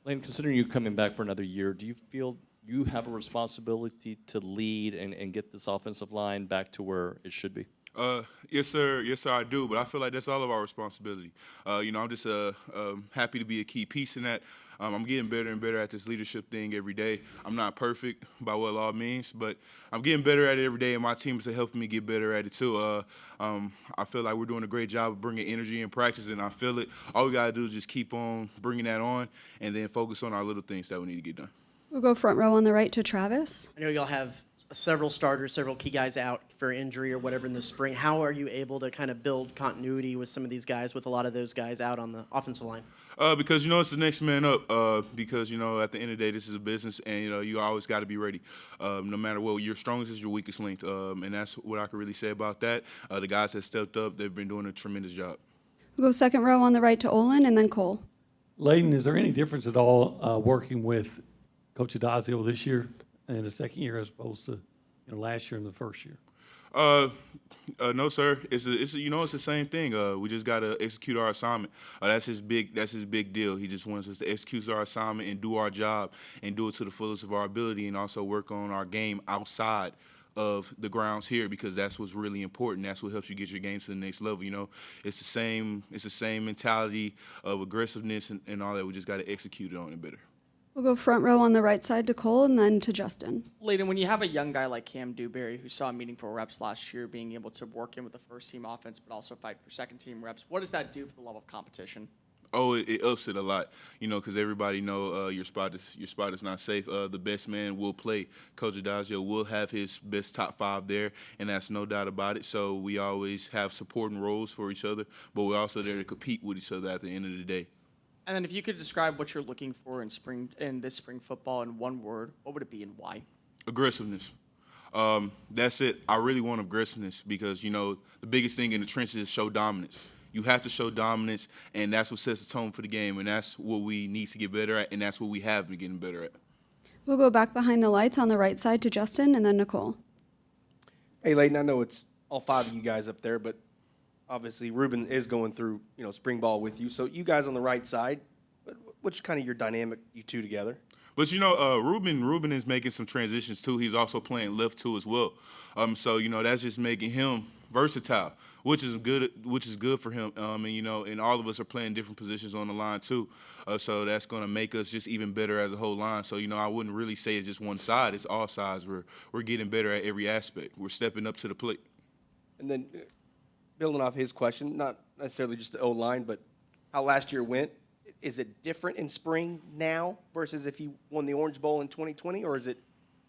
Lane, considering you coming back for another year, do you feel you have a responsibility to lead and get this offensive line back to where it should be? Yes, sir. Yes, sir. I do, but I feel like that's all of our responsibility. I'm just happy to be a key piece in that. I'm getting better and better at this leadership thing every day. I'm not perfect by what law means, but I'm getting better at it every day, and my teams are helping me get better at it too. I feel like we're doing a great job of bringing energy in practice, and I feel it. All we gotta do is just keep on bringing that on, and then focus on our little things that we need to get done. We'll go front row on the right to Travis. I know y'all have several starters, several key guys out for injury or whatever in the spring. How are you able to kind of build continuity with some of these guys, with a lot of those guys out on the offensive line? Because it's the next man up. Because at the end of the day, this is a business, and you always got to be ready. No matter what, your strongest is your weakest link, and that's what I can really say about that. The guys that stepped up, they've been doing a tremendous job. We'll go second row on the right to Olin and then Cole. Layden, is there any difference at all working with Coach Adazio this year in the second year as opposed to last year and the first year? No, sir. It's the same thing. We just gotta execute our assignment. That's his big deal. He just wants us to execute our assignment and do our job and do it to the fullest of our ability, and also work on our game outside of the grounds here, because that's what's really important. That's what helps you get your game to the next level. It's the same mentality of aggressiveness and all that. We just gotta execute it on it better. We'll go front row on the right side to Cole and then to Justin. Layden, when you have a young guy like Cam Dewberry who saw meaningful reps last year, being able to work in with the first-team offense but also fight for second-team reps, what does that do for the level of competition? Oh, it ups it a lot, because everybody know your spot is not safe. The best man will play. Coach Adazio will have his best top five there, and that's no doubt about it. So we always have supporting roles for each other, but we're also there to compete with each other at the end of the day. And then if you could describe what you're looking for in this spring football in one word, what would it be and why? Aggressiveness. That's it. I really want aggressiveness because, the biggest thing in the trenches is show dominance. You have to show dominance, and that's what sets the tone for the game, and that's what we need to get better at, and that's what we have been getting better at. We'll go back behind the lights on the right side to Justin and then Nicole. Hey, Layden, I know it's all five of you guys up there, but obviously Ruben is going through, spring ball with you. So you guys on the right side, what's kind of your dynamic, you two together? But Ruben is making some transitions too. He's also playing left too as well. So that's just making him versatile, which is good for him. And all of us are playing different positions on the line too. So that's going to make us just even better as a whole line. So I wouldn't really say it's just one side. It's all sides. We're getting better at every aspect. We're stepping up to the plate. And then building off his question, not necessarily just the O-line, but how last year went, is it different in spring now versus if you won the Orange Bowl in 2020, or is it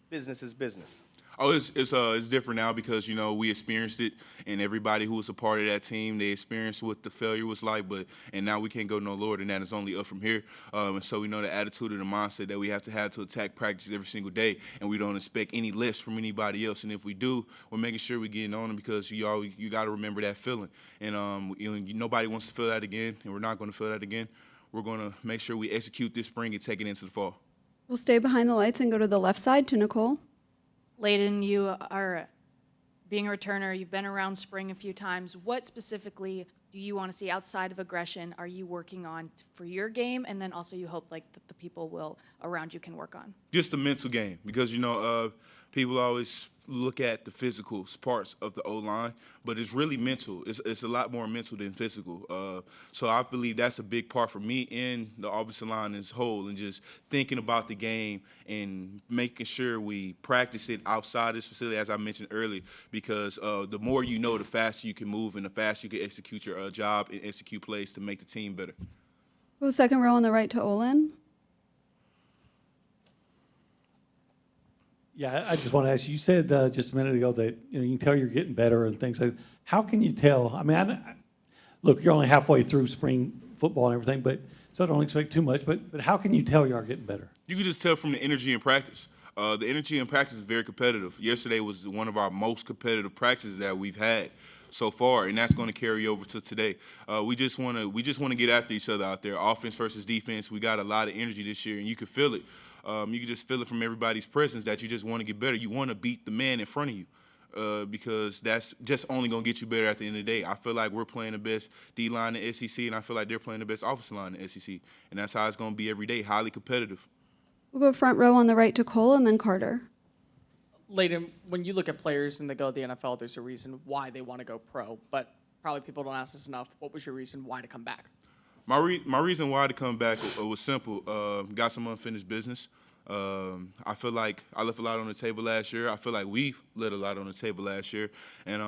business is business? Oh, it's different now because we experienced it, and everybody who was a part of that team, they experienced what the failure was like. And now we can't go no lower than that. It's only up from here. And so we know the attitude and the mindset that we have to attack practice every single day, and we don't expect any less from anybody else. And if we do, we're making sure we're getting on them because you got to remember that feeling. And nobody wants to feel that again, and we're not going to feel that again. We're going to make sure we execute this spring and take it into the fall. We'll stay behind the lights and go to the left side to Nicole. Layden, you are being a returner. You've been around spring a few times. What specifically do you want to see outside of aggression are you working on for your game, and then also you hope that the people around you can work on? Just the mental game, because people always look at the physical parts of the O-line, but it's really mental. It's a lot more mental than physical. So I believe that's a big part for me and the offensive line as a whole, and just thinking about the game and making sure we practice it outside this facility, as I mentioned earlier, because the more you know, the faster you can move and the faster you can execute your job and execute plays to make the team better. We'll go second row on the right to Olin. Yeah, I just want to ask you. You said just a minute ago that you can tell you're getting better and things like that. How can you tell? I mean, look, you're only halfway through spring football and everything, so I don't expect too much. But how can you tell you are getting better? You can just tell from the energy in practice. The energy in practice is very competitive. Yesterday was one of our most competitive practices that we've had so far, and that's going to carry over to today. We just want to get after each other out there. Offense versus defense. We got a lot of energy this year, and you can feel it. You can just feel it from everybody's presence that you just want to get better. You want to beat the man in front of you. because that's just only going to get you better at the end of the day. I feel like we're playing the best D-line in the SEC, and I feel like they're playing the best offensive line in the SEC. And that's how it's going to be every day, highly competitive. We'll go front row on the right to Cole and then Carter. Layden, when you look at players and they go to the NFL, there's a reason why they want to go pro, but probably people don't ask this enough. What was your reason why to come back? My reason why to come back was simple. Got some unfinished business. I feel like I left a lot on the table last year. I feel like we left a lot on the table last year, and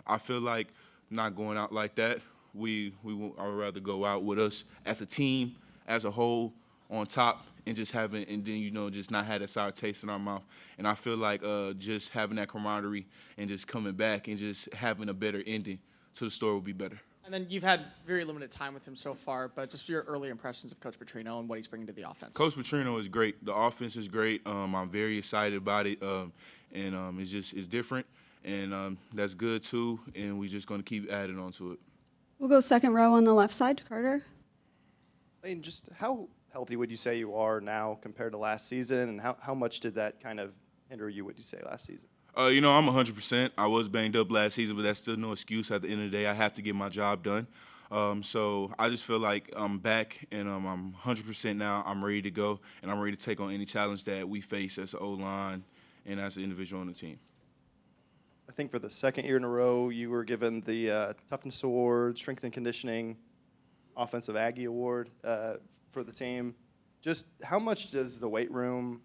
I feel like not going out like that. I would rather go out with us as a team, as a whole, on top, and just having, and then just not have that sour taste in our mouth. And I feel like just having that camaraderie and just coming back and just having a better ending to the story would be better. And then you've had very limited time with him so far, but just your early impressions of Coach Petrino and what he's bringing to the offense. Coach Petrino is great. The offense is great. I'm very excited about it, and it's different, and that's good too. And we're just going to keep adding on to it. We'll go second row on the left side to Carter. Layden, just how healthy would you say you are now compared to last season, and how much did that kind of hinder you, would you say, last season? I'm 100%. I was banged up last season, but that's still no excuse. At the end of the day, I have to get my job done. So I just feel like I'm back, and I'm 100% now. I'm ready to go, and I'm ready to take on any challenge that we face as an O-line and as an individual on the team. I think for the second year in a row, you were given the Toughness Award, Strength and Conditioning, Offensive Aggie Award for the team. Just how much does the weight room,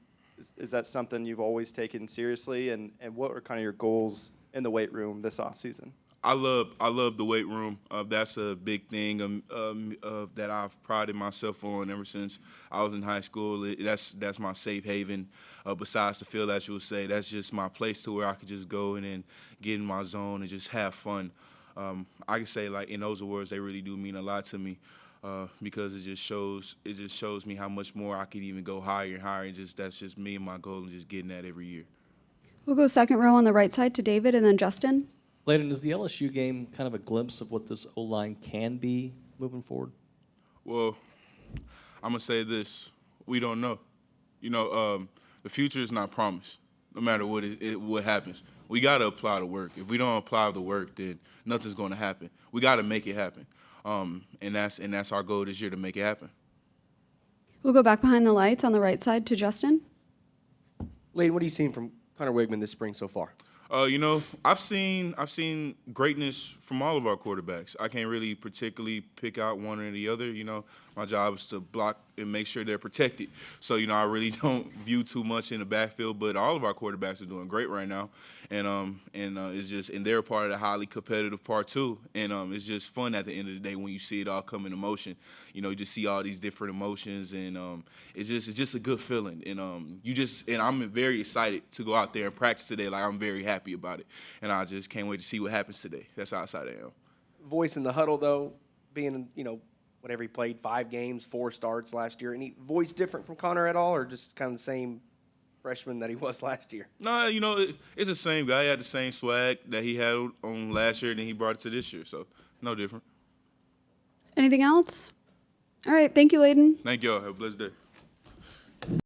is that something you've always taken seriously, and what are kind of your goals in the weight room this offseason? I love the weight room. That's a big thing that I've prided myself on ever since I was in high school. That's my safe haven. Besides the field, as you would say, that's just my place to where I could just go and get in my zone and just have fun. I can say, like, in those awards, they really do mean a lot to me because it just shows me how much more I could even go higher and higher. And that's just me and my goal, and just getting that every year. We'll go second row on the right side to David and then Justin. Layden, is the LSU game kind of a glimpse of what this O-line can be moving forward? Well, I'm going to say this. We don't know. The future is not promised, no matter what happens. We got to apply the work. If we don't apply the work, then nothing's going to happen. We got to make it happen. And that's our goal this year, to make it happen. We'll go back behind the lights on the right side to Justin. Layden, what are you seeing from Connor Wigman this spring so far? I've seen greatness from all of our quarterbacks. I can't really particularly pick out one or the other. My job is to block and make sure they're protected. So, I really don't view too much in the backfield, but all of our quarterbacks are doing great right now. And it's just, and they're part of the highly competitive part too. And it's just fun at the end of the day when you see it all come into motion. You just see all these different emotions, and it's just a good feeling. And and I'm very excited to go out there and practice today. Like, I'm very happy about it, and I just can't wait to see what happens today. That's how excited I am. Voice in the huddle, though, being, whatever he played, 5 games, 4 starts last year. Any voice different from Connor at all, or just kind of the same freshman that he was last year? No, it's the same guy. He had the same swag that he had on last year, and then he brought it to this year, so no different. Anything else? All right, thank you, Layden. Thank y'all. Have a blessed day.